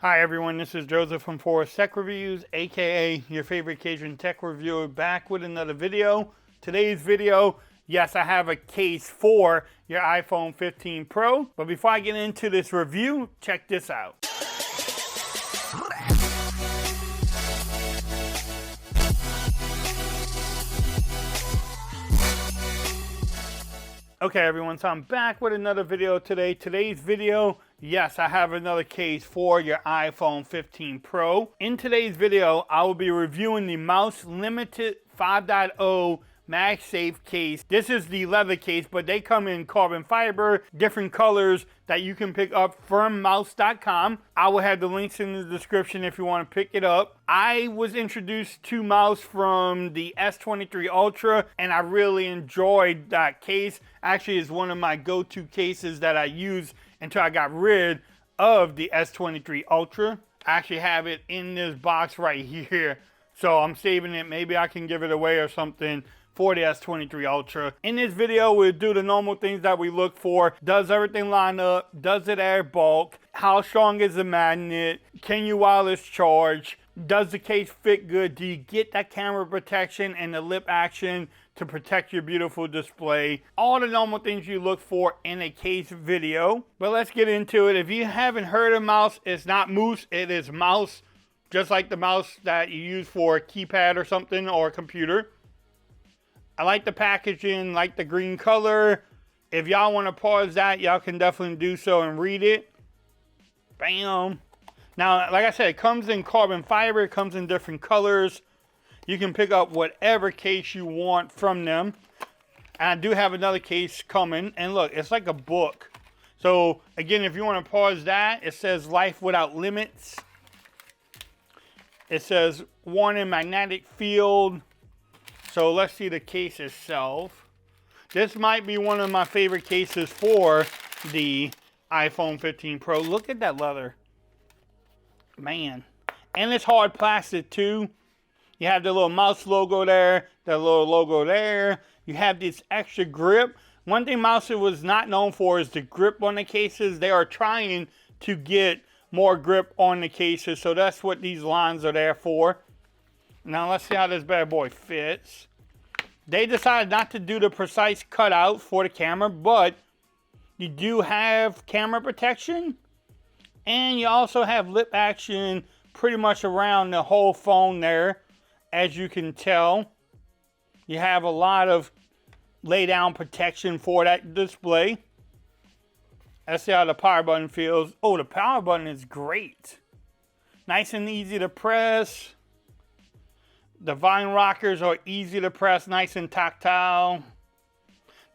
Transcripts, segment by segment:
Hi everyone, this is Joseph from Forest Tech Reviews, aka your favorite Cajun tech reviewer, back with another video. Today's video, yes, I have a case for your iPhone 15 Pro, but before I get into this review, check this out. Okay everyone, so I'm back with another video today. Today's video, yes, I have another case for your iPhone 15 Pro. In today's video, I will be reviewing the Mous Limitless 5.0 MagSafe case. This is the leather case, but they come in carbon fiber, different colors that you can pick up from mous.com. I will have the links in the description if you want to pick it up. I was introduced to Mous from the S23 Ultra, and I really enjoyed that case. Actually, it's one of my go-to cases that I use until I got rid of the S23 Ultra. I actually have it in this box right here, so I'm saving it. Maybe I can give it away or something for the S23 Ultra. In this video, we'll do the normal things that we look for. Does everything line up? Does it air bulk? How strong is the magnet? Can you wireless charge? Does the case fit good? Do you get that camera protection and the lip action to protect your beautiful display? All the normal things you look for in a case video. But let's get into it. If you haven't heard of Mous, it's not Mous, it is Mous. Just like the mouse that you use for a keypad or something or a computer. I like the packaging, like the green color. If y'all want to pause that, y'all can definitely do so and read it. Bam. Now, like I said, it comes in carbon fiber. It comes in different colors. You can pick up whatever case you want from them. And I do have another case coming. And look, it's like a book. So, again, if you want to pause that, it says Life Without Limits. It says Warning Magnetic Field. So let's see the case itself. This might be one of my favorite cases for the iPhone 15 Pro. Look at that leather. Man. And it's hard plastic too. You have the little Mous logo there, the little logo there. You have this extra grip. One thing Mous was not known for is the grip on the cases. They are trying to get more grip on the cases, so that's what these lines are there for. Now let's see how this bad boy fits. They decided not to do the precise cutout for the camera, but you do have camera protection. And you also have lip action pretty much around the whole phone there. As you can tell, you have a lot of lay down protection for that display. Let's see how the power button feels. Oh, the power button is great. Nice and easy to press. The Vine rockers are easy to press, nice and tactile.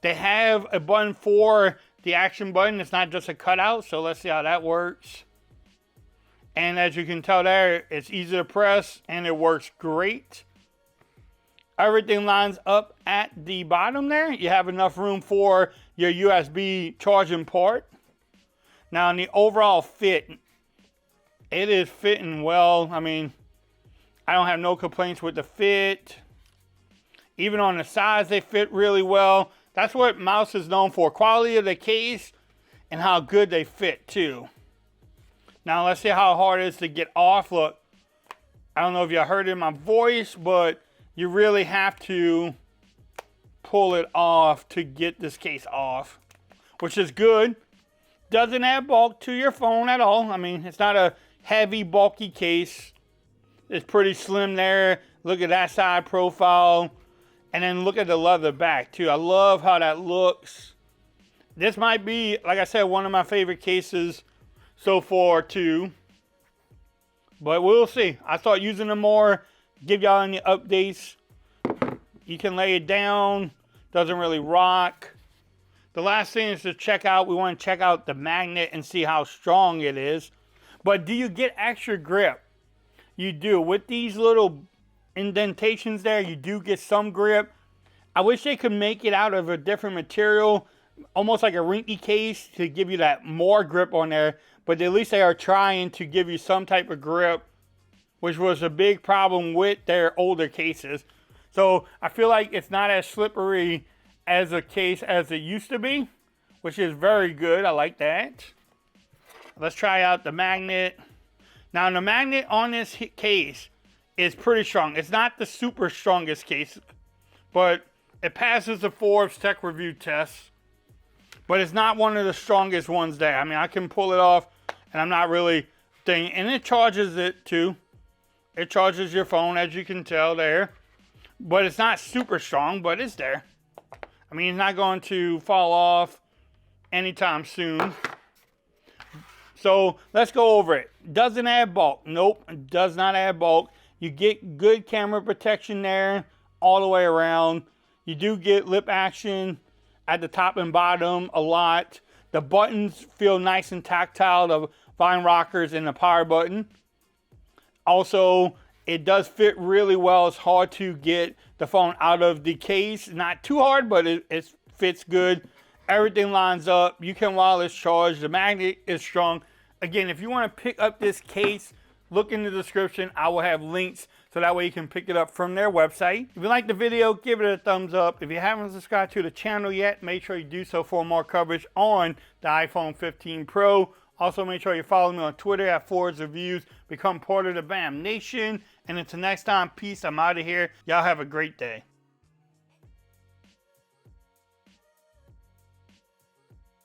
They have a button for the action button. It's not just a cutout, so let's see how that works. And as you can tell there, it's easy to press and it works great. Everything lines up at the bottom there. You have enough room for your USB charging port. Now, in the overall fit, it is fitting well. I mean, I don't have no complaints with the fit. Even on the sides, they fit really well. That's what Mous is known for. Quality of the case and how good they fit too. Now let's see how hard it is to get off. Look, I don't know if you heard it in my voice, but you really have to pull it off to get this case off, which is good. Doesn't add bulk to your phone at all. I mean, it's not a heavy, bulky case. It's pretty slim there. Look at that side profile. And then look at the leather back too. I love how that looks. This might be, like I said, one of my favorite cases so far too. But we'll see. I start using them more. Give y'all any updates. You can lay it down. Doesn't really rock. The last thing is to check out. We want to check out the magnet and see how strong it is. But do you get extra grip? You do. With these little indentations there, you do get some grip. I wish they could make it out of a different material, almost like a rinky case, to give you that more grip on there. But at least they are trying to give you some type of grip, which was a big problem with their older cases. So I feel like it's not as slippery as a case as it used to be, which is very good. I like that. Let's try out the magnet. Now the magnet on this case is pretty strong. It's not the super strongest case, but it passes the Forbes tech review test. But it's not one of the strongest ones there. I mean, I can pull it off and I'm not really thinking. And it charges it too. It charges your phone, as you can tell there. But it's not super strong, but it's there. I mean, it's not going to fall off anytime soon. So let's go over it. Doesn't add bulk. Nope, it does not add bulk. You get good camera protection there all the way around. You do get lip action at the top and bottom a lot. The buttons feel nice and tactile, the Vine rockers and the power button. Also, it does fit really well. It's hard to get the phone out of the case. Not too hard, but it fits good. Everything lines up. You can wireless charge. The magnet is strong. Again, if you want to pick up this case, look in the description. I will have links so that way you can pick it up from their website. If you like the video, give it a thumbs up. If you haven't subscribed to the channel yet, make sure you do so for more coverage on the iPhone 15 Pro. Also, make sure you follow me on Twitter at @FordsReviews. Become part of the BAM Nation. And until next time, peace. I'm out of here. Y'all have a great day.